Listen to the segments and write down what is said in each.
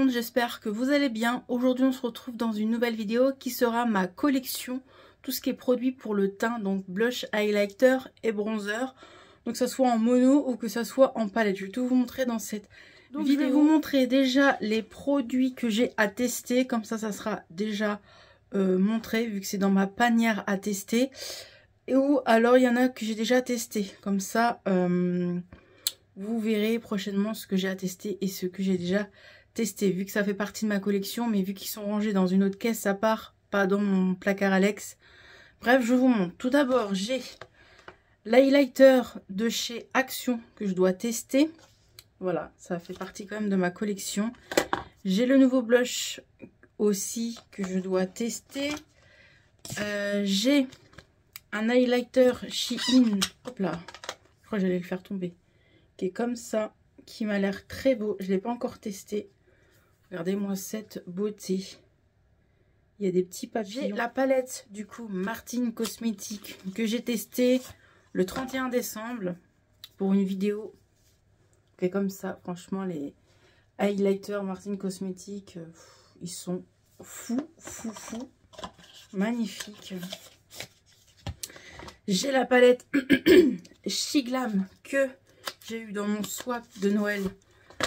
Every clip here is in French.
monde, j'espère que vous allez bien. Aujourd'hui on se retrouve dans une nouvelle vidéo qui sera ma collection, tout ce qui est produit pour le teint, donc blush, highlighter et bronzer. Donc que ça soit en mono ou que ça soit en palette. Je vais tout vous montrer dans cette vidéo. Je vais vous montrer déjà les produits que j'ai à tester, comme ça sera déjà montré vu que c'est dans ma panière à tester. Et ou alors il y en a que j'ai déjà testé, comme ça vous verrez prochainement ce que j'ai à tester et ce que j'ai déjà testé. Vu que ça fait partie de ma collection, mais vu qu'ils sont rangés dans une autre caisse à part, pas dans mon placard Alex. Bref, je vous montre. Tout d'abord, j'ai l'highlighter de chez Action que je dois tester. Voilà, ça fait partie quand même de ma collection. J'ai le nouveau blush aussi que je dois tester. J'ai un highlighter Shein. Hop là, je crois que j'allais le faire tomber. Qui est comme ça, qui m'a l'air très beau. Je ne l'ai pas encore testé. Regardez-moi cette beauté. Il y a des petits papillons. J'ai la palette du coup Martine Cosmétiques que j'ai testée le 31 décembre pour une vidéo. Qui est comme ça. Franchement, les highlighters Martine Cosmétiques, ils sont fous. Magnifiques. J'ai la palette Shiglam que j'ai eu dans mon swap de Noël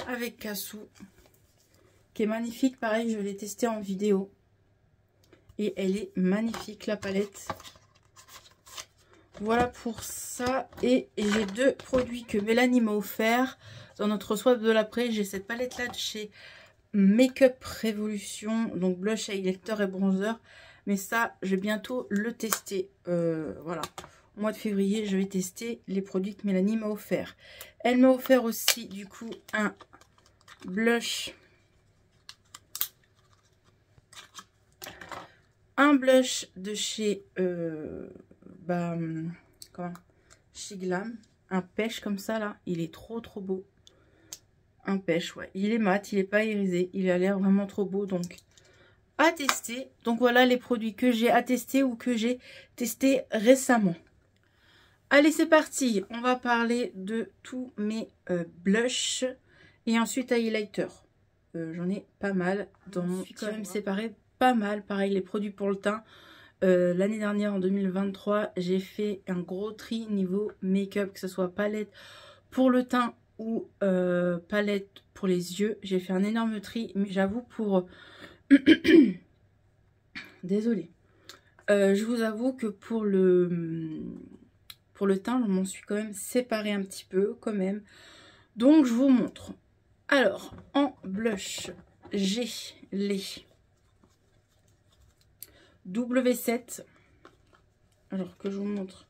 avec Cassou, qui est magnifique. Pareil, je l'ai testé en vidéo et elle est magnifique, la palette. Voilà pour ça. Et j'ai deux produits que Mélanie m'a offert dans notre swap de l'après. J'ai cette palette là de chez Make-up Révolution, donc blush, highlighter et bronzer, mais ça je vais bientôt le tester. Voilà, au mois de février je vais tester les produits que Mélanie m'a offert. Elle m'a offert aussi du coup un blush, de chez Shiglam, un pêche comme ça là, il est trop beau. Un pêche, ouais, il est mat, il est pas irisé, il a l'air vraiment trop beau, donc à tester. Donc voilà les produits que j'ai à tester ou que j'ai testé récemment. Allez, c'est parti, on va parler de tous mes blushs et ensuite highlighter. J'en ai pas mal dans mon tiroir. Quand même séparé pas mal. Pareil, les produits pour le teint. L'année dernière, en 2023, j'ai fait un gros tri niveau make-up, que ce soit palette pour le teint ou palette pour les yeux. J'ai fait un énorme tri, mais j'avoue pour... Désolée. Je vous avoue que pour le teint, je m'en suis quand même séparée un petit peu, quand même. Donc, je vous montre. Alors, en blush, j'ai les W7. Alors que je vous montre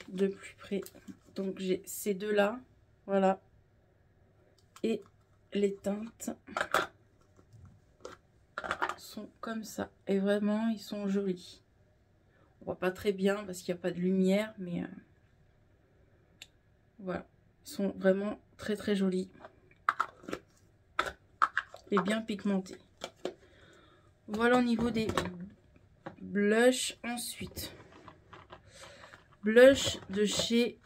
de plus près. Donc, j'ai ces deux-là. Voilà. Et les teintes sont comme ça. Et vraiment, ils sont jolis. On voit pas très bien parce qu'il n'y a pas de lumière. Mais voilà. Ils sont vraiment très jolis. Et bien pigmentés. Voilà au niveau des blushs. Ensuite, blush de chez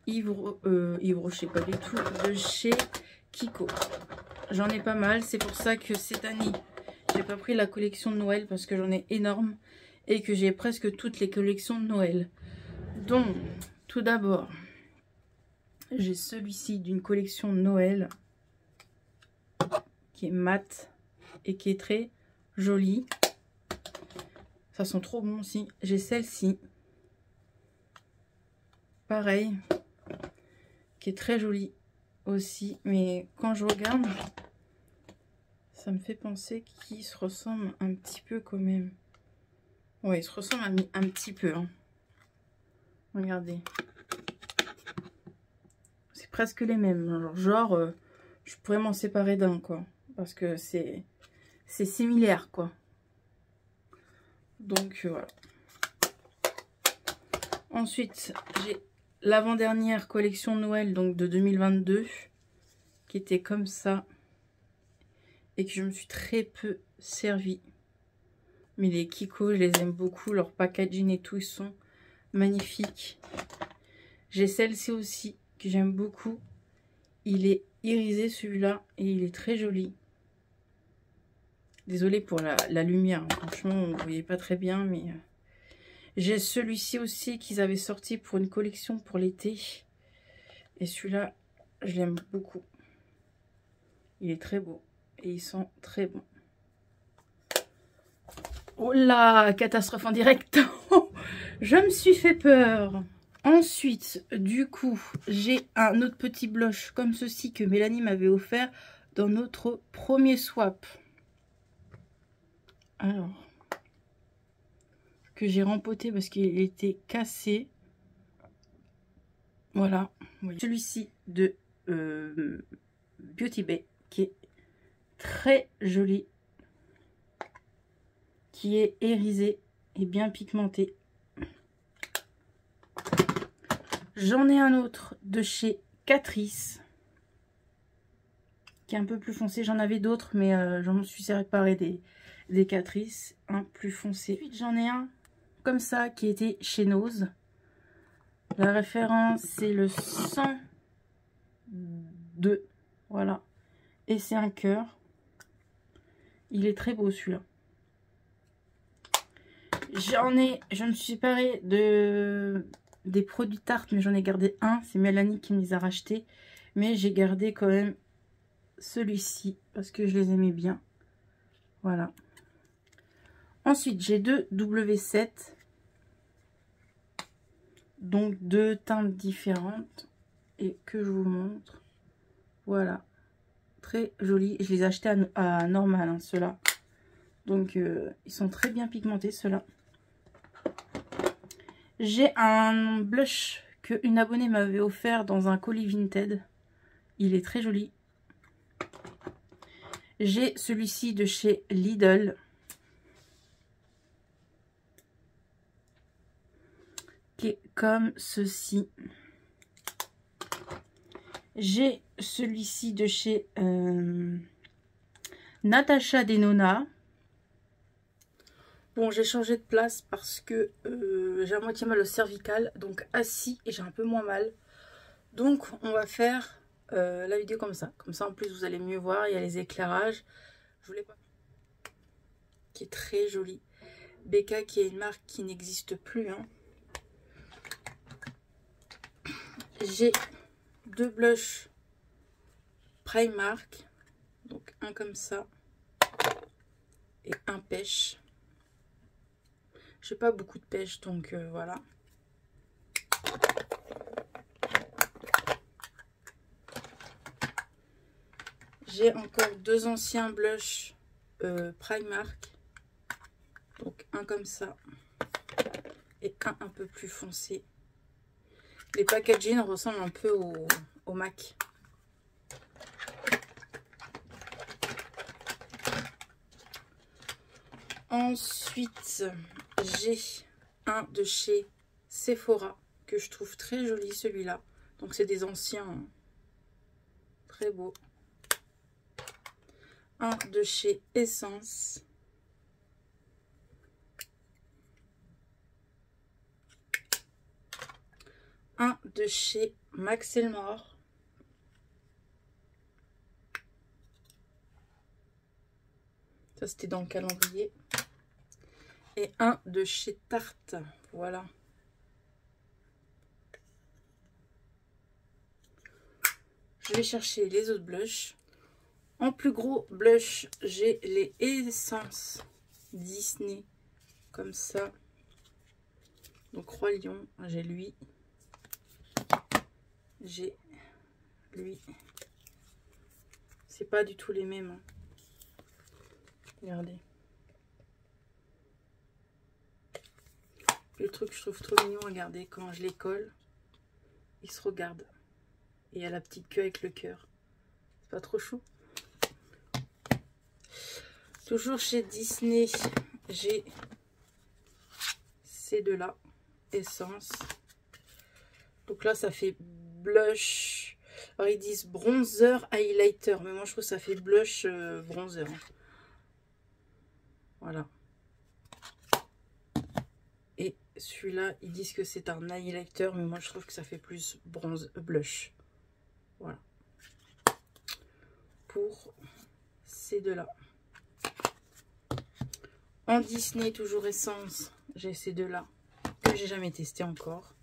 Yves Rocher, pas du tout, de chez Kiko. J'en ai pas mal, c'est pour ça que cette année j'ai pas pris la collection de Noël parce que j'en ai énorme et que j'ai presque toutes les collections de Noël. Donc tout d'abord j'ai celui-ci d'une collection de Noël qui est mat et qui est très jolie. Ça sent trop bon aussi. J'ai celle-ci, pareil, qui est très jolie aussi, mais quand je regarde, ça me fait penser qu'ils se ressemblent un petit peu quand même. Ouais, ils se ressemblent un petit peu, hein. Regardez. C'est presque les mêmes. Genre, je pourrais m'en séparer d'un, quoi. Parce que c'est similaire, quoi. Donc, voilà. Ensuite, j'ai l'avant-dernière collection Noël, donc de 2022, qui était comme ça. Et que je me suis très peu servi. Mais les Kiko, je les aime beaucoup. Leur packaging et tout, ils sont magnifiques. J'ai celle-ci aussi, que j'aime beaucoup. Il est irisé celui-là, et il est très joli. Désolée pour la lumière, hein. Franchement, vous ne voyez pas très bien, mais... J'ai celui-ci aussi qu'ils avaient sorti pour une collection pour l'été. Et celui-là, je l'aime beaucoup. Il est très beau. Et il sent très bon. Oh là, catastrophe en direct. Je me suis fait peur. Ensuite, du coup, j'ai un autre petit blush comme ceci que Mélanie m'avait offert dans notre premier swap. Alors, que j'ai rempoté parce qu'il était cassé. Voilà. Celui-ci de Beauty Bay qui est très joli, qui est irisé et bien pigmenté. J'en ai un autre de chez Catrice qui est un peu plus foncé. J'en avais d'autres, mais j'en suis séparée des Catrice, un plus foncé. Ensuite, j'en ai un comme ça qui était chez Nose. La référence, c'est le 102. Voilà. Et c'est un cœur. Il est très beau celui-là. Je me suis séparée des produits Tarte, mais j'en ai gardé un. C'est Mélanie qui me les a rachetés. Mais j'ai gardé quand même celui-ci parce que je les aimais bien. Voilà. Ensuite, j'ai deux W7. Donc deux teintes différentes. Et que je vous montre. Voilà. Très joli. Je les ai achetés à normal, hein, ceux-là. Donc ils sont très bien pigmentés, ceux-là. J'ai un blush que une abonnée m'avait offert dans un colis Vinted. Il est très joli. J'ai celui-ci de chez Lidl. Qui est comme ceci. J'ai celui-ci de chez Natasha Denona. Bon, j'ai changé de place parce que j'ai à moitié mal au cervical, donc assis et j'ai un peu moins mal. Donc on va faire la vidéo comme ça. Comme ça en plus vous allez mieux voir, il y a les éclairages. Je voulais pas... Qui est très jolie. Becca qui est une marque qui n'existe plus, hein. J'ai deux blushs Primark. Donc un comme ça et un pêche. J'ai pas beaucoup de pêche, donc voilà. J'ai encore deux anciens blushs Primark. Donc un comme ça et un peu plus foncé. Les packaging ressemblent un peu au MAC. Ensuite, j'ai un de chez Sephora que je trouve très joli, celui-là. Donc c'est des anciens, hein. Très beau. Un de chez Essence. Un de chez Max Elmore. Ça c'était dans le calendrier. Et un de chez Tarte. Voilà. Je vais chercher les autres blushs. En plus gros blush, j'ai les Essence Disney. Comme ça. Donc Roi Lion, j'ai lui. J'ai lui. C'est pas du tout les mêmes, hein. Regardez. Le truc que je trouve trop mignon, regardez, quand je les colle, ils se regardent. Et il y a la petite queue avec le cœur. C'est pas trop chou? Toujours chez Disney, j'ai ces deux-là, Essence. Donc là, ça fait blush. Alors, ils disent bronzer highlighter. Mais moi, je trouve que ça fait blush bronzer. Voilà. Et celui-là, ils disent que c'est un highlighter. Mais moi, je trouve que ça fait plus bronze blush. Voilà. Pour ces deux-là. En Disney, toujours Essence, j'ai ces deux-là que j'ai jamais testé encore.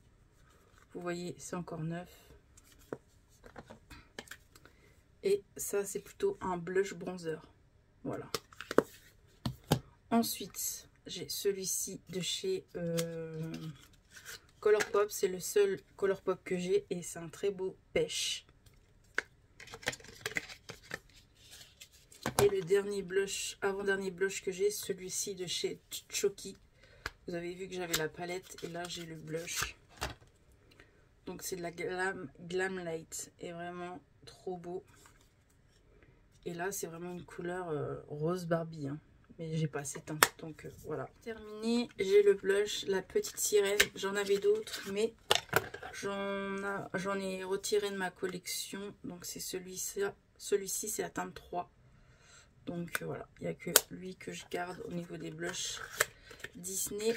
Vous voyez, c'est encore neuf. Et ça, c'est plutôt un blush bronzer. Voilà. Ensuite, j'ai celui-ci de chez Colourpop. C'est le seul Colourpop que j'ai et c'est un très beau pêche. Et le dernier blush, avant-dernier blush que j'ai, celui-ci de chez Choki. Vous avez vu que j'avais la palette et là j'ai le blush. Donc c'est de la Glam Light et vraiment trop beau. Et là c'est vraiment une couleur rose Barbie. Hein. Mais j'ai pas assez teint. Donc voilà. Terminé, j'ai le blush, la petite sirène. J'en avais d'autres mais j'en ai retiré de ma collection. Donc c'est celui-ci. Celui-ci c'est à teinte 3. Donc voilà, il n'y a que lui que je garde au niveau des blushs Disney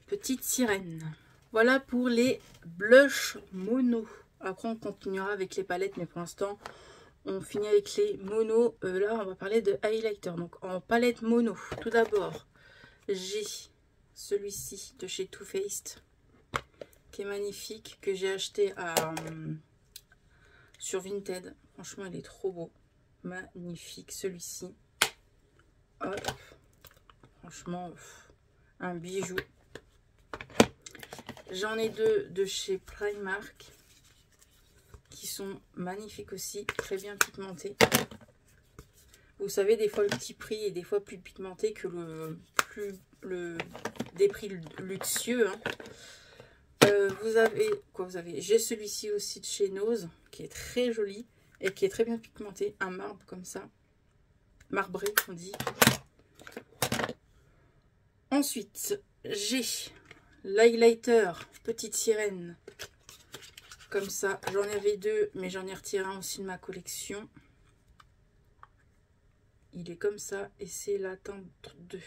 petite sirène. Voilà pour les blushs mono. Après on continuera avec les palettes, mais pour l'instant on finit avec les mono. Là on va parler de highlighter. Donc en palette mono, tout d'abord j'ai celui-ci de chez Too Faced qui est magnifique, que j'ai acheté sur Vinted. Franchement il est trop beau. Magnifique celui-ci. Franchement un bijou. J'en ai deux de chez Primark qui sont magnifiques aussi, très bien pigmentés. Vous savez, des fois le petit prix est des fois plus pigmenté que des prix luxueux. Hein. J'ai celui-ci aussi de chez Nose qui est très joli et qui est très bien pigmenté, un marbre comme ça, marbré on dit. Ensuite j'ai l'highlighter petite sirène comme ça, j'en avais deux mais j'en ai retiré un aussi de ma collection. Il est comme ça et c'est la teinte 2.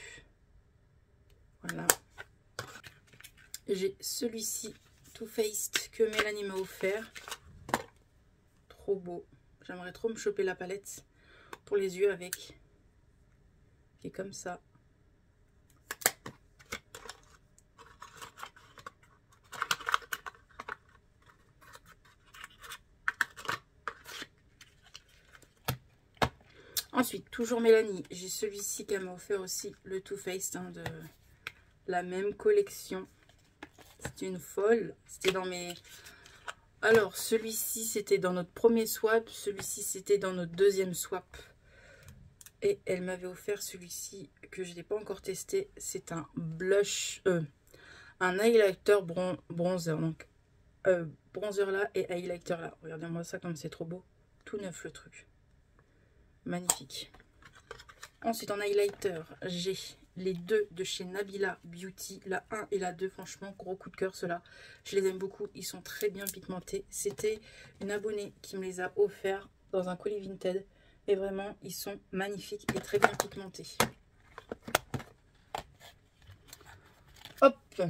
Voilà. J'ai celui-ci Too Faced que Mélanie m'a offert. Trop beau. J'aimerais trop me choper la palette pour les yeux avec. Qui est comme ça. Ensuite, toujours Mélanie, j'ai celui-ci qu'elle m'a offert aussi, le Too Faced hein, de la même collection. C'était une folle. C'était dans mes... Alors, celui-ci, c'était dans notre premier swap. Celui-ci, c'était dans notre deuxième swap. Et elle m'avait offert celui-ci que je n'ai pas encore testé. C'est un blush, un highlighter bronzer. Donc, bronzer là et highlighter là. Regardez-moi ça comme c'est trop beau. Tout neuf le truc. Magnifique. Ensuite, en highlighter, j'ai les deux de chez Nabila Beauty, la 1 et la 2. Franchement, gros coup de cœur, ceux-là. Je les aime beaucoup. Ils sont très bien pigmentés. C'était une abonnée qui me les a offerts dans un colis Vinted. Et vraiment, ils sont magnifiques et très bien pigmentés. Hop.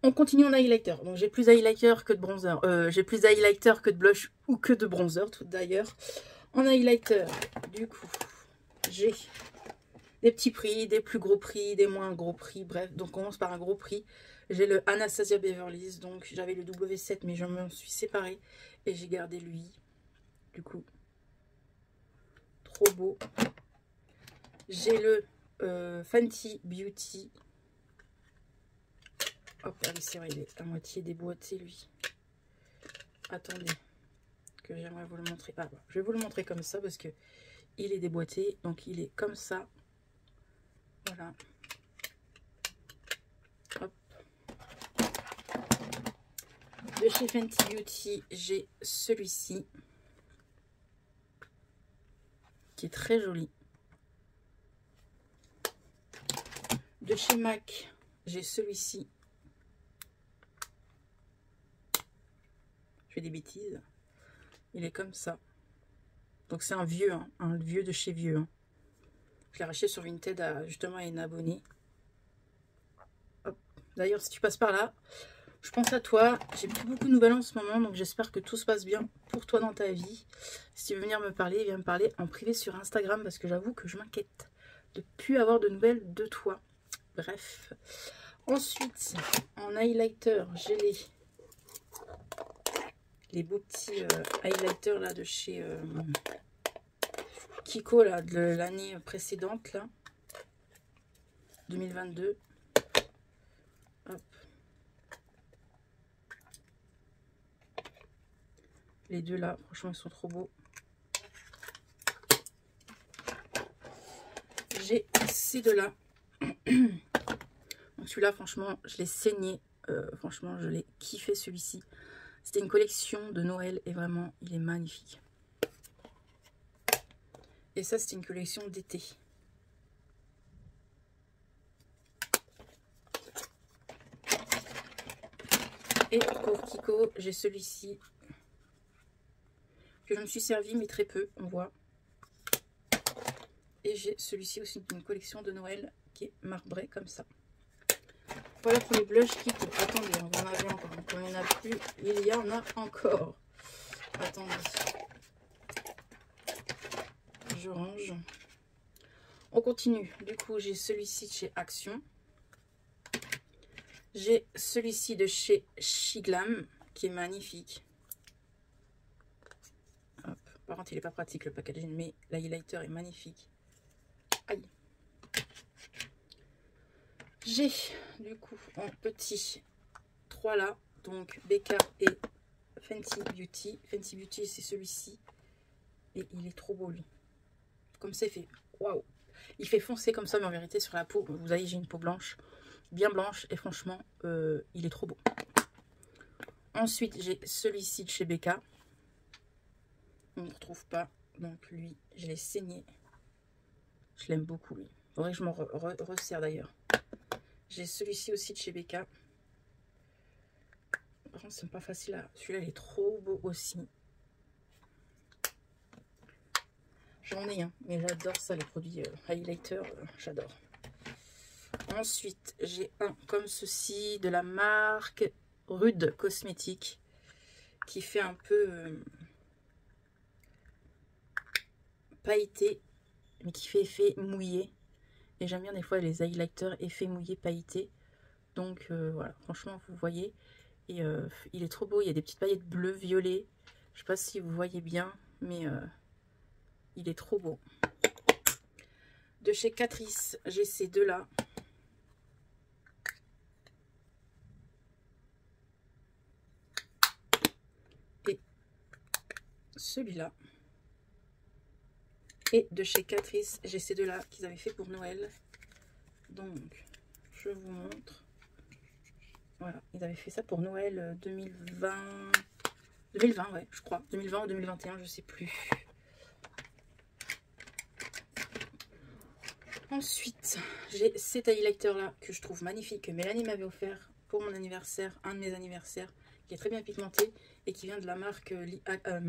On continue en highlighter. Donc, j'ai plus d'highlighter que de bronzer. J'ai plus d'highlighter que de blush ou que de bronzer, tout d'ailleurs. En highlighter, du coup, j'ai des petits prix, des plus gros prix, des moins gros prix. Bref, donc on commence par un gros prix. J'ai le Anastasia Beverly Hills. Donc, j'avais le W7, mais je m'en suis séparée. Et j'ai gardé lui. Du coup, trop beau. J'ai le Fenty Beauty. Hop, ah oui, c'est vrai, il est à moitié déboîté, lui. Attendez, que j'aimerais vous le montrer. Ah, bah, je vais vous le montrer comme ça parce que il est déboîté. Donc, il est comme ça. Voilà. Hop. De chez Fenty Beauty, j'ai celui-ci. Qui est très joli. De chez MAC, j'ai celui-ci. Je fais des bêtises. Il est comme ça. Donc c'est un vieux, hein, un vieux de chez vieux. Hein. Je l'ai racheté sur Vinted à justement une abonnée. D'ailleurs, si tu passes par là, je pense à toi. J'ai plus beaucoup de nouvelles en ce moment, donc j'espère que tout se passe bien pour toi dans ta vie. Si tu veux venir me parler, viens me parler en privé sur Instagram parce que j'avoue que je m'inquiète de plus avoir de nouvelles de toi. Bref. Ensuite, en highlighter, j'ai les beaux petits highlighters là de chez Kiko là, de l'année précédente là, 2022. Hop. Les deux là, franchement, ils sont trop beaux. J'ai ces deux là. Donc celui-là, franchement, je l'ai saigné. Franchement, je l'ai kiffé celui-ci. C'était une collection de Noël et vraiment, il est magnifique. Et ça, c'était une collection d'été. Et pour Kiko, j'ai celui-ci que je me suis servi, mais très peu, on voit. Et j'ai celui-ci aussi, une collection de Noël qui est marbrée comme ça. Voilà pour les blush kits. Attendez, on en avait encore. Donc, il n'y en a plus. Il y en a encore. Attendez. Je range. On continue. Du coup, j'ai celui-ci de chez Action. J'ai celui-ci de chez Shiglam qui est magnifique. Hop. Par contre, il n'est pas pratique le packaging, mais l'highlighter est magnifique. Aïe. J'ai du coup en petit 3 là, donc Becca et Fenty Beauty. Fenty Beauty, c'est celui-ci. Et il est trop beau lui. Comme ça, il fait waouh. Il fait foncer comme ça, mais en vérité, sur la peau, vous voyez, j'ai une peau blanche, bien blanche. Et franchement, il est trop beau. Ensuite, j'ai celui-ci de chez Becca. On ne retrouve pas. Donc lui, je l'ai saigné. Je l'aime beaucoup lui. Il faudrait que je m'en resserre d'ailleurs. J'ai celui-ci aussi de chez Becca. Par contre, c'est pas facile à... Celui-là, il est trop beau aussi. J'en ai un, mais j'adore ça, les produits highlighter, j'adore. Ensuite, j'ai un comme ceci de la marque Rude Cosmétique qui fait un peu pailleté, mais qui fait effet mouillé. Et j'aime bien des fois les highlighters effet mouillé pailleté. Donc voilà, franchement, vous voyez. Et il est trop beau, il y a des petites paillettes bleues, violet. Je sais pas si vous voyez bien, mais il est trop beau. De chez Catrice, j'ai ces deux-là. Et celui-là. Et de chez Catrice, j'ai ces deux-là qu'ils avaient fait pour Noël. Donc, je vous montre. Voilà, ils avaient fait ça pour Noël 2020. 2020, ouais, je crois. 2020 ou 2021, je sais plus. Ensuite, j'ai cet highlighter là que je trouve magnifique, que Mélanie m'avait offert pour mon anniversaire, un de mes anniversaires, qui est très bien pigmenté et qui vient de la marque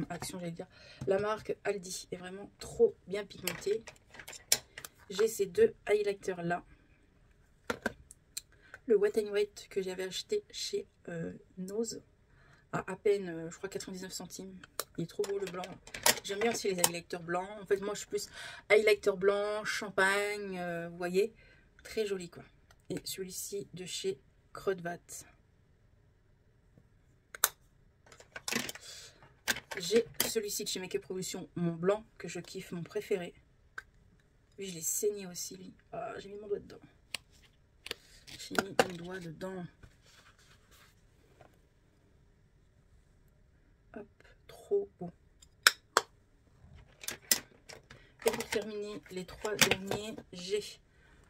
Action, j'allais dire, la marque Aldi, est vraiment trop bien pigmenté. J'ai ces deux highlighters là, le Wet n White que j'avais acheté chez Nose à peine, je crois 99 centimes. Il est trop beau le blanc. J'aime bien aussi les highlighters blancs. En fait, moi, je suis plus highlighter blanc, champagne, vous voyez. Très joli, quoi. Et celui-ci de chez Crudvat. J'ai celui-ci de chez Make Up Revolution, mon blanc, que je kiffe, mon préféré. Lui, je l'ai saigné aussi, lui. Ah, j'ai mis mon doigt dedans. J'ai mis mon doigt dedans. Hop, trop beau. Et pour terminer, les trois derniers, j'ai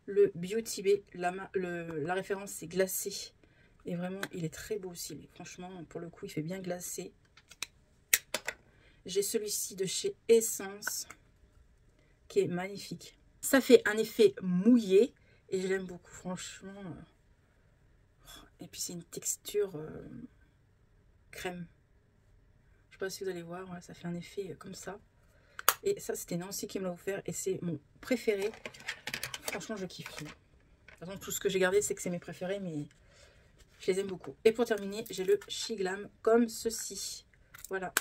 le Beauty Bay. La référence, c'est glacé. Et vraiment, il est très beau aussi. Lui. Franchement, pour le coup, il fait bien glacé. J'ai celui-ci de chez Essence, qui est magnifique. Ça fait un effet mouillé. Et je l'aime beaucoup, franchement. Et puis, c'est une texture crème. Je ne sais pas si vous allez voir. Voilà, ça fait un effet comme ça. Et ça, c'était Nancy qui me l'a offert. Et c'est mon préféré. Franchement, je kiffe. De toute façon, tout ce que j'ai gardé, c'est que c'est mes préférés. Mais je les aime beaucoup. Et pour terminer, j'ai le Shiglam comme ceci. Voilà.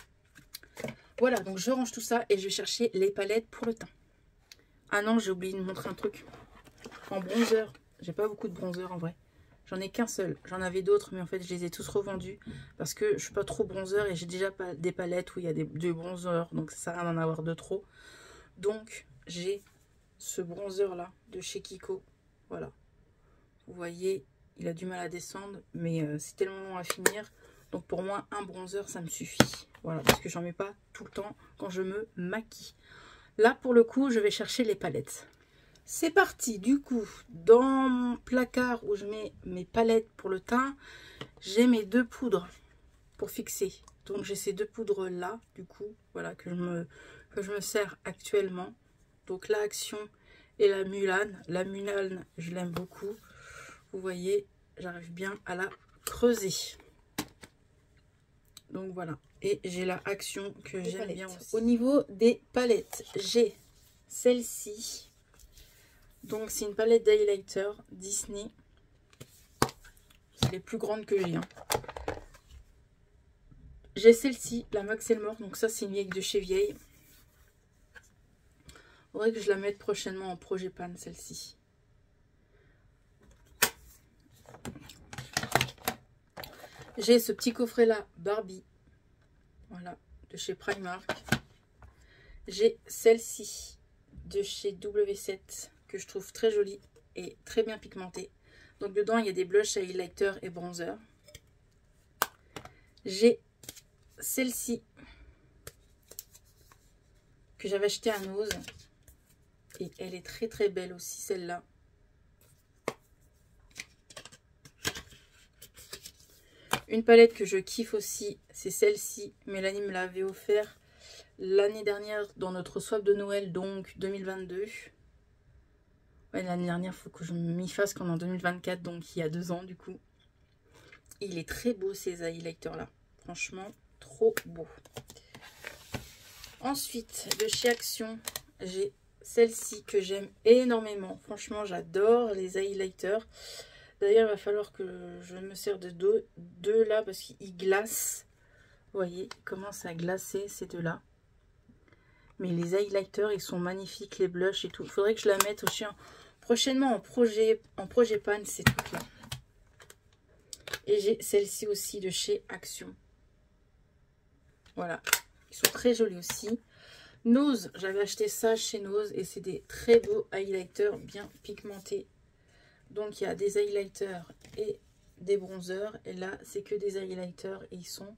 Voilà, donc je range tout ça. Et je vais chercher les palettes pour le teint. Ah non, j'ai oublié de montrer un truc. En bronzer, j'ai pas beaucoup de bronzer en vrai. J'en ai qu'un seul. J'en avais d'autres, mais en fait, je les ai tous revendus. Parce que je suis pas trop bronzer et j'ai déjà des palettes où il y a des bronzers. Donc, ça sert à rien d'en avoir de trop. Donc, j'ai ce bronzer là de chez Kiko. Voilà. Vous voyez, il a du mal à descendre. Mais c'est tellement long à finir. Donc, pour moi, un bronzer, ça me suffit. Voilà, parce que j'en mets pas tout le temps quand je me maquille. Là, pour le coup, je vais chercher les palettes. C'est parti, du coup, dans mon placard où je mets mes palettes pour le teint, j'ai mes 2 poudres pour fixer. Donc j'ai ces 2 poudres là, du coup, voilà, que je me sers actuellement. Donc la Action et la Mulan. La Mulan, je l'aime beaucoup. Vous voyez, j'arrive bien à la creuser. Donc voilà. Et j'ai la Action que j'aime bien aussi. Au niveau des palettes, j'ai celle-ci. Donc c'est une palette d'highlighter Disney. C'est les plus grandes que j'ai. Hein. J'ai celle-ci, la Max Elmore. Donc ça c'est une vieille de chez vieille. Il faudrait que je la mette prochainement en projet pan, celle-ci. J'ai ce petit coffret là, Barbie. Voilà, de chez Primark. J'ai celle-ci de chez W7 que je trouve très jolie et très bien pigmentée. Donc dedans il y a des blushs, highlighters et bronzer. J'ai celle-ci que j'avais acheté à Nose et elle est très très belle aussi celle-là. Une palette que je kiffe aussi, c'est celle-ci. Mélanie me l'avait offert l'année dernière dans notre swap de Noël, donc 2022. Ouais, l'année dernière, il faut que je m'y fasse qu'en 2024, donc il y a 2 ans du coup. Et il est très beau ces highlighters là. Franchement, trop beau. Ensuite, de chez Action, j'ai celle-ci que j'aime énormément. Franchement, j'adore les highlighters. D'ailleurs, il va falloir que je me sers de deux là parce qu'ils glacent. Vous voyez, ils commencent à glacer ces deux-là. Mais les highlighters, ils sont magnifiques, les blushs et tout. Il faudrait que je la mette aussi prochainement en projet pan, ces trucs-là. Et j'ai celle-ci aussi de chez Action. Voilà, ils sont très jolis aussi. Nose, j'avais acheté ça chez Nose et c'est des très beaux highlighters bien pigmentés. Donc il y a des highlighters et des bronzers. Et là, c'est que des highlighters et ils sont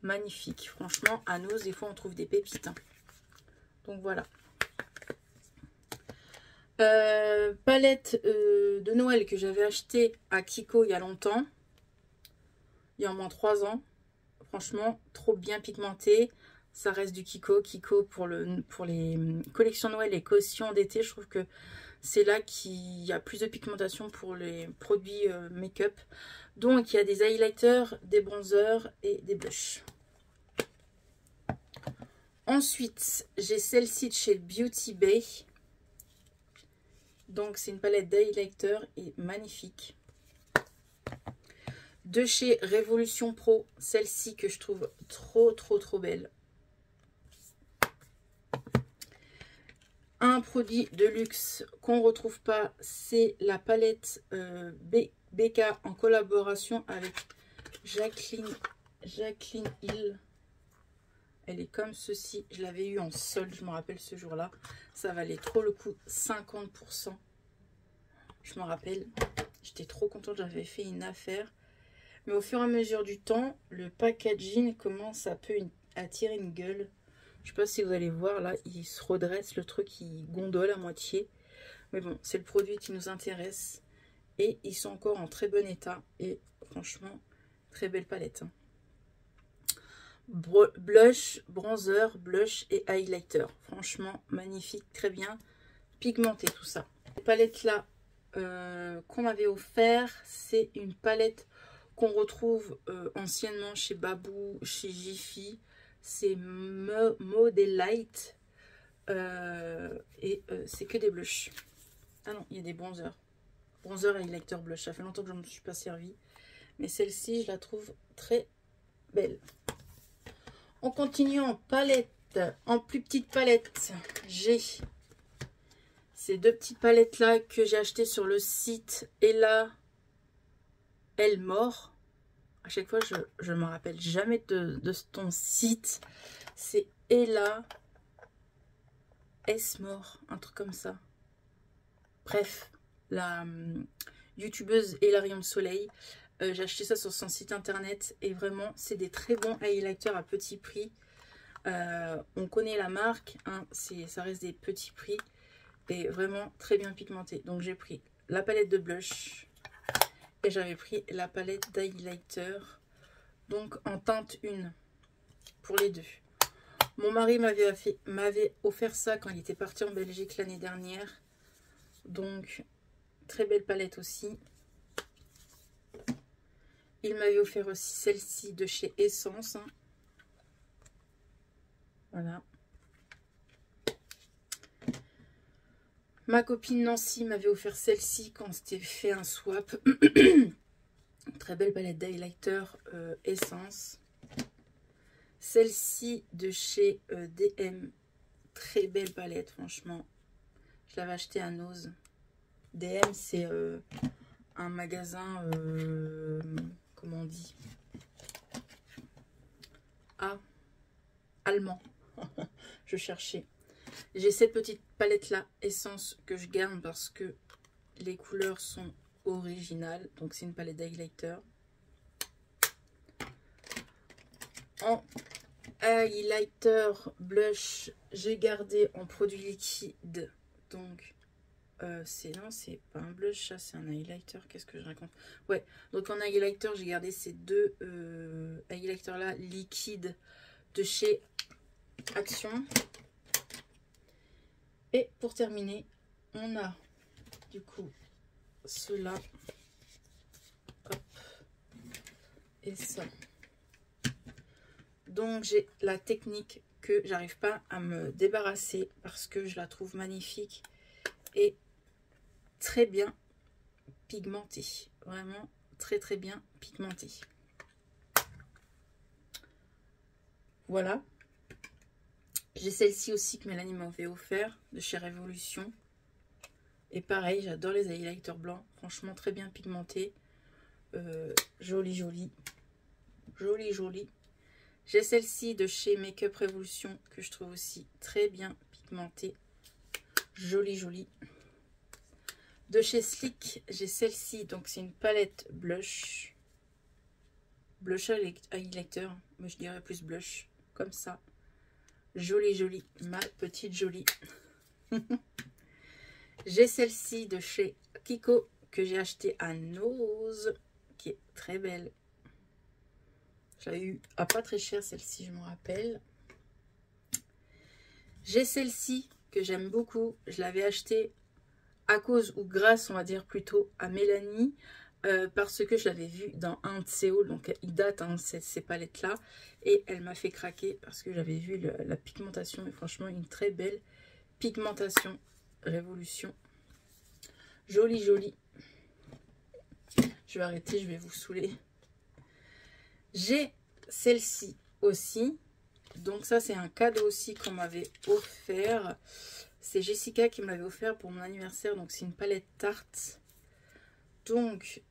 magnifiques. Franchement, à Nose, des fois, on trouve des pépites. Hein. Donc voilà. Palette de Noël que j'avais acheté à Kiko il y a longtemps. Il y a au moins 3 ans. Franchement, trop bien pigmenté. Ça reste du Kiko. Kiko pour les collections Noël et cautions d'été. Je trouve que c'est là qu'il y a plus de pigmentation pour les produits make-up. Donc, il y a des highlighters, des bronzers et des blushs. Ensuite, j'ai celle-ci de chez Beauty Bay. Donc, c'est une palette d'highlighter et magnifique. De chez Révolution Pro, celle-ci que je trouve trop belle. Un produit de luxe qu'on ne retrouve pas, c'est la palette BK en collaboration avec Jacqueline Hill. Elle est comme ceci. Je l'avais eu en solde, je me rappelle ce jour-là. Ça valait trop le coup, 50%. Je me rappelle, j'étais trop contente, j'avais fait une affaire. Mais au fur et à mesure du temps, le packaging commence à tirer une gueule. Je sais pas si vous allez voir, là, il se redresse, le truc, il gondole à moitié. Mais bon, c'est le produit qui nous intéresse. Et ils sont encore en très bon état. Et franchement, très belle palette. Hein. Blush, bronzer, blush et highlighter. Franchement, magnifique, très bien pigmenté tout ça. La palette là qu'on m'avait offert, c'est une palette qu'on retrouve anciennement chez Babou, chez Jiffy. C'est Modelite et c'est que des blushs. Ah non, il y a des bronzers. Bronzer et highlighter blush. Ça fait longtemps que je ne me suis pas servi. Mais celle-ci, je la trouve très belle. On continue en palette. En plus petite palette, j'ai ces deux petites palettes là que j'ai achetées sur le site Ella Elmore. À chaque fois je me rappelle jamais de ton site. C'est Ella Esmore, un truc comme ça. Bref, la youtubeuse et la rayon de soleil. J'ai acheté ça sur son site internet et vraiment c'est des très bons highlighters à petit prix. On connaît la marque, hein, ça reste des petits prix et vraiment très bien pigmenté. Donc j'ai pris la palette de blush et j'avais pris la palette d'highlighter, donc en teinte 1 pour les deux. Mon mari m'avait offert ça quand il était parti en Belgique l'année dernière. Donc très belle palette aussi. Il m'avait offert aussi celle-ci de chez Essence. Hein. Voilà. Ma copine Nancy m'avait offert celle-ci quand c'était fait un swap. Très belle palette d'highlighter Essence. Celle-ci de chez DM. Très belle palette, franchement. Je l'avais achetée à Nose. DM, c'est un magasin... comment on dit? Ah, allemand. Je cherchais. J'ai cette petite palette là, Essence, que je garde parce que les couleurs sont originales. Donc c'est une palette d'highlighter. En highlighter blush, j'ai gardé en produit liquide. Donc c'est pas un blush, ça c'est un highlighter. Qu'est-ce que je raconte? Ouais, donc en highlighter, j'ai gardé ces deux highlighters là liquides de chez Action. Et pour terminer, on a du coup cela. Hop. Et ça. Donc j'ai la technique que j'arrive pas à me débarrasser parce que je la trouve magnifique et très bien pigmentée. Vraiment très très bien pigmentée. Voilà. J'ai celle-ci aussi que Mélanie m'avait offert de chez Révolution. Et pareil, j'adore les highlighters blancs. Franchement, très bien pigmentés. Joli, joli. Joli, joli. J'ai celle-ci de chez Make Up Révolution que je trouve aussi très bien pigmentée. Joli, joli. De chez Sleek, j'ai celle-ci. Donc, c'est une palette blush. Blush highlighter. Mais je dirais plus blush. Comme ça. Jolie, jolie, ma petite jolie. J'ai celle-ci de chez Kiko que j'ai acheté à Nose, qui est très belle. J'avais eu à pas très cher celle-ci, je me rappelle. J'ai celle-ci que j'aime beaucoup. Je l'avais achetée à cause ou grâce, on va dire plutôt, à Mélanie. Parce que je l'avais vu dans un de ses hauls, donc il date hein, ces palettes là, et elle m'a fait craquer parce que j'avais vu la pigmentation, et franchement une très belle pigmentation Révolution, jolie jolie. Je vais arrêter, je vais vous saouler. J'ai celle-ci aussi, donc ça c'est un cadeau aussi qu'on m'avait offert, c'est Jessica qui me l'avait offert pour mon anniversaire, donc c'est une palette Tarte. Donc,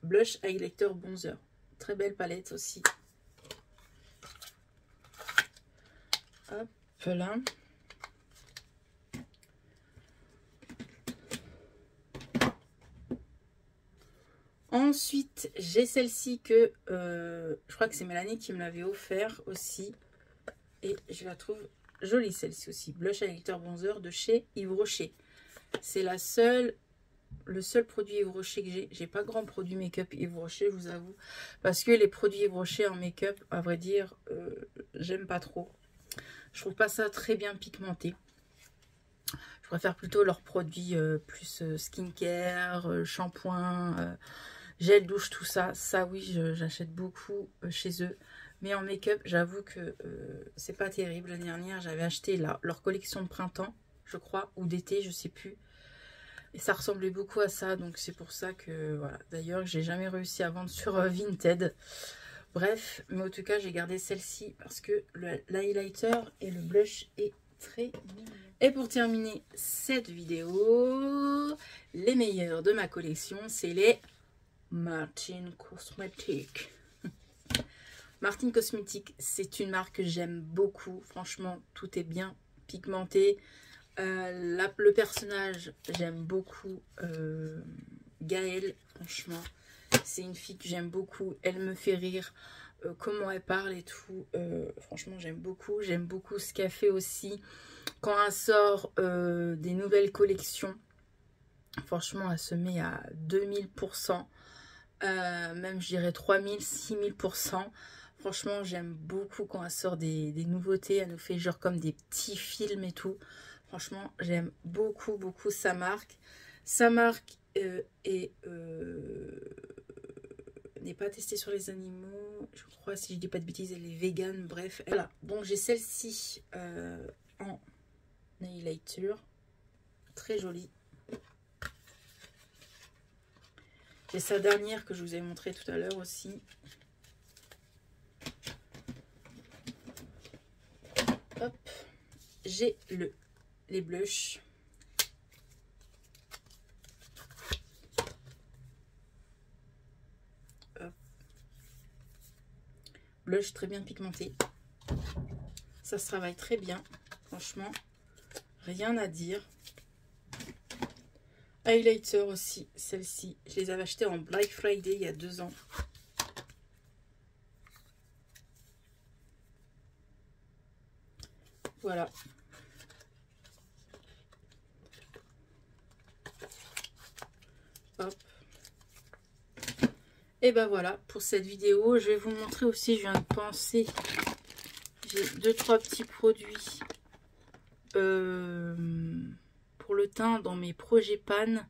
blush, highlighter, bronzer. Très belle palette aussi. Hop là. Ensuite, j'ai celle-ci que je crois que c'est Mélanie qui me l'avait offert aussi. Et je la trouve jolie celle-ci aussi. Blush, highlighter, bronzer de chez Yves Rocher. C'est la seule... Le seul produit Yves Rocher que j'ai pas grand produit make-up Yves Rocher, je vous avoue, parce que les produits Yves Rocher en make-up, à vrai dire, j'aime pas trop. Je trouve pas ça très bien pigmenté. Je préfère plutôt leurs produits plus skincare, shampoing, gel douche, tout ça. Ça oui, j'achète beaucoup chez eux. Mais en make-up, j'avoue que c'est pas terrible. L'année dernière, j'avais acheté leur collection de printemps, je crois, ou d'été, je sais plus. Et ça ressemblait beaucoup à ça, donc c'est pour ça que, voilà. D'ailleurs, j'ai jamais réussi à vendre sur Vinted. Bref, mais en tout cas, j'ai gardé celle-ci parce que l'highlighter et le blush est très mignon. Et pour terminer cette vidéo, les meilleurs de ma collection, c'est les Martin Cosmetics. Martin Cosmetics, c'est une marque que j'aime beaucoup. Franchement, tout est bien pigmenté. Le personnage, j'aime beaucoup Gaëlle. Franchement, c'est une fille que j'aime beaucoup. Elle me fait rire. Comment elle parle et tout. Franchement, j'aime beaucoup. J'aime beaucoup ce qu'elle fait aussi. Quand elle sort des nouvelles collections, franchement, elle se met à 2000%. Même, je dirais 3000, 6000%. Franchement, j'aime beaucoup quand elle sort des nouveautés. Elle nous fait genre comme des petits films et tout. Franchement, j'aime beaucoup, beaucoup sa marque. Sa marque n'est pas testée sur les animaux. Je crois, si je dis pas de bêtises, elle est vegan. Bref, voilà. Donc, j'ai celle-ci en highlighter. Très jolie. J'ai sa dernière que je vous ai montré tout à l'heure aussi. Hop. J'ai les blushs. Hop. Blush très bien pigmenté. Ça se travaille très bien. Franchement, rien à dire. Highlighter aussi, celle-ci. Je les avais achetées en Black Friday il y a 2 ans. Voilà. Hop. Et ben voilà pour cette vidéo. Je vais vous montrer aussi, je viens de penser, j'ai 2-3 petits produits pour le teint dans mes projets pan.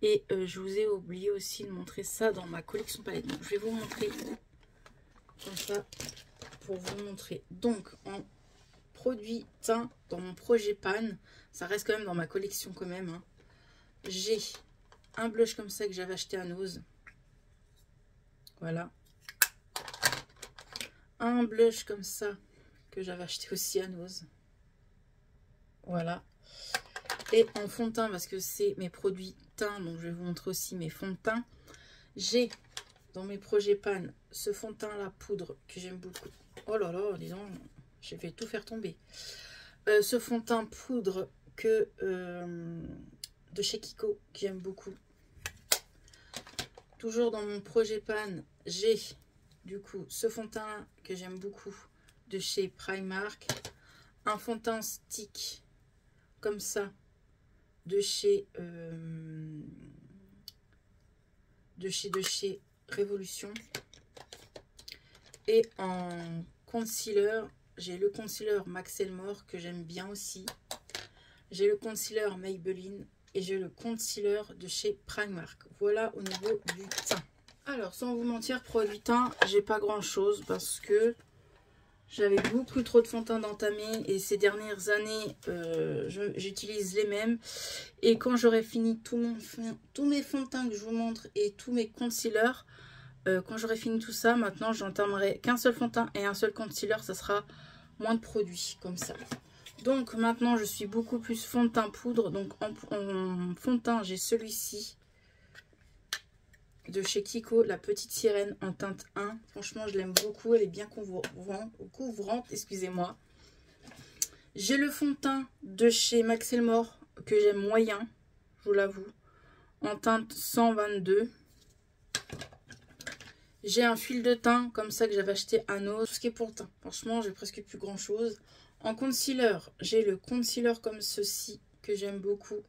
Et je vous ai oublié aussi de montrer ça dans ma collection palette. Donc je vais vous montrer comme ça pour vous montrer. Donc en produit teint dans mon projet pan, ça reste quand même dans ma collection quand même. Hein. J'ai un blush comme ça que j'avais acheté à Nose. Voilà. Un blush comme ça que j'avais acheté aussi à Nose. Voilà. Et en fond de teint, parce que c'est mes produits teint, donc je vais vous montrer aussi mes fonds de teint. J'ai dans mes projets pan ce fond de teint la poudre que j'aime beaucoup. Oh là là, disons, j'ai fait tout faire tomber. Ce fond de teint poudre que de chez Kiko que j'aime beaucoup. Toujours dans mon projet pan, j'ai du coup ce fond de teint que j'aime beaucoup de chez Primark. Un fond de teint stick comme ça de chez Révolution. Et en concealer, j'ai le concealer Max Elmore que j'aime bien aussi. J'ai le concealer Maybelline et j'ai le concealer de chez Primark. Voilà au niveau du teint. Alors, sans vous mentir, produit teint, j'ai pas grand chose parce que j'avais beaucoup trop de fond de teint d'entamer et ces dernières années, j'utilise les mêmes. Et quand j'aurai fini tous mes fonds de teint que je vous montre et tous mes concealers, quand j'aurai fini tout ça, maintenant j'entamerai qu'un seul fond de teint et un seul concealer. Ça sera moins de produits comme ça. Donc maintenant je suis beaucoup plus fond de teint poudre. Donc en fond de teint, j'ai celui-ci de chez Kiko, la petite sirène en teinte 1. Franchement, je l'aime beaucoup. Elle est bien couvrante, excusez-moi. J'ai le fond de teint de chez Max Elmore que j'aime moyen, je vous l'avoue, en teinte 122. J'ai un fil de teint comme ça que j'avais acheté à Nose. Tout ce qui est pour le teint. Franchement, j'ai presque plus grand chose. En concealer, j'ai le concealer comme ceci que j'aime beaucoup.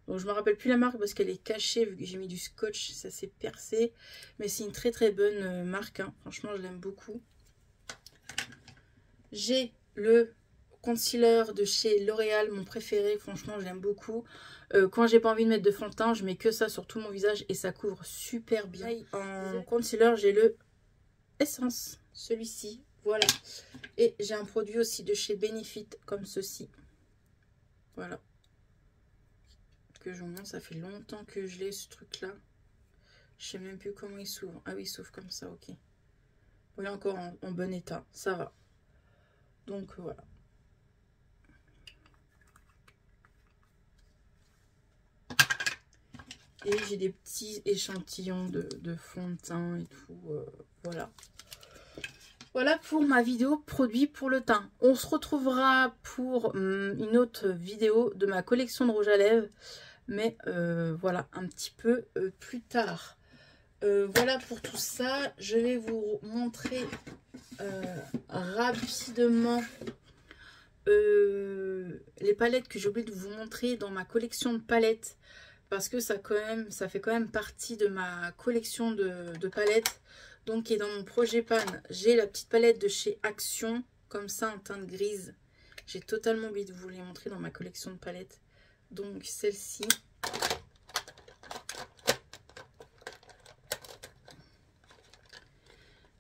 Donc, je ne me rappelle plus la marque parce qu'elle est cachée vu que j'ai mis du scotch, ça s'est percé. Mais c'est une très très bonne marque. Hein. Franchement, je l'aime beaucoup. J'ai le concealer de chez L'Oréal, mon préféré. Franchement, je l'aime beaucoup. Quand j'ai pas envie de mettre de fond de teint, je mets que ça sur tout mon visage et ça couvre super bien. En concealer, j'ai le Essence, celui-ci. Voilà. Et j'ai un produit aussi de chez Benefit comme ceci. Voilà. Que je vous montre, ça fait longtemps que je l'ai ce truc là. Je sais même plus comment il s'ouvre. Ah oui, il s'ouvre comme ça, ok. Il est encore en bon état, ça va. Donc voilà. Et j'ai des petits échantillons de fond de teint et tout. Voilà. Voilà pour ma vidéo produit pour le teint. On se retrouvera pour une autre vidéo de ma collection de rouge à lèvres. Mais voilà, un petit peu plus tard. Voilà pour tout ça. Je vais vous montrer rapidement les palettes que j'ai oublié de vous montrer dans ma collection de palettes. Parce que ça fait quand même partie de ma collection de palettes. Donc, qui est dans mon projet pan. J'ai la petite palette de chez Action. Comme ça, en teinte grise. J'ai totalement oublié de vous les montrer dans ma collection de palettes. Donc, celle-ci.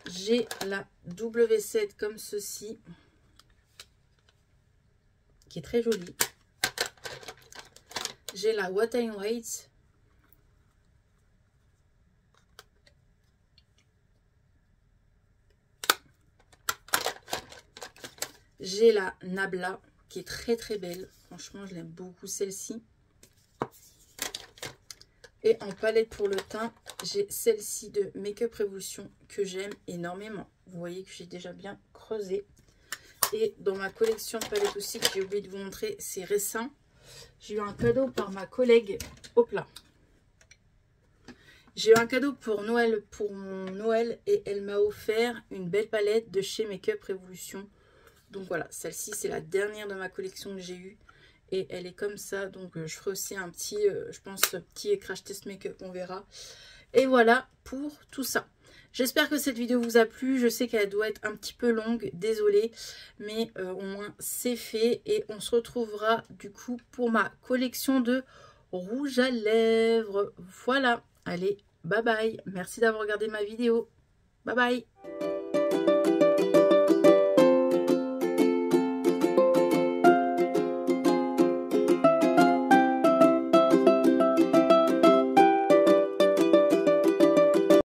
J'ai la W7 comme ceci. Qui est très jolie. J'ai la What I Wait. J'ai la Nabla qui est très très belle. Franchement, je l'aime beaucoup celle-ci. Et en palette pour le teint, j'ai celle-ci de Make Up Revolution que j'aime énormément. Vous voyez que j'ai déjà bien creusé. Et dans ma collection de palettes aussi, que j'ai oublié de vous montrer, c'est récent. J'ai eu un cadeau par ma collègue. Hop là. J'ai eu un cadeau pour Noël, pour mon Noël. Et elle m'a offert une belle palette de chez Make Up Revolution. Donc voilà, celle-ci, c'est la dernière de ma collection que j'ai eue. Et elle est comme ça. Donc je ferai aussi un petit, je pense, petit crash test make-up, on verra. Et voilà pour tout ça. J'espère que cette vidéo vous a plu. Je sais qu'elle doit être un petit peu longue, désolée. Mais au moins c'est fait. Et on se retrouvera du coup pour ma collection de rouge à lèvres. Voilà, allez, bye bye. Merci d'avoir regardé ma vidéo. Bye bye.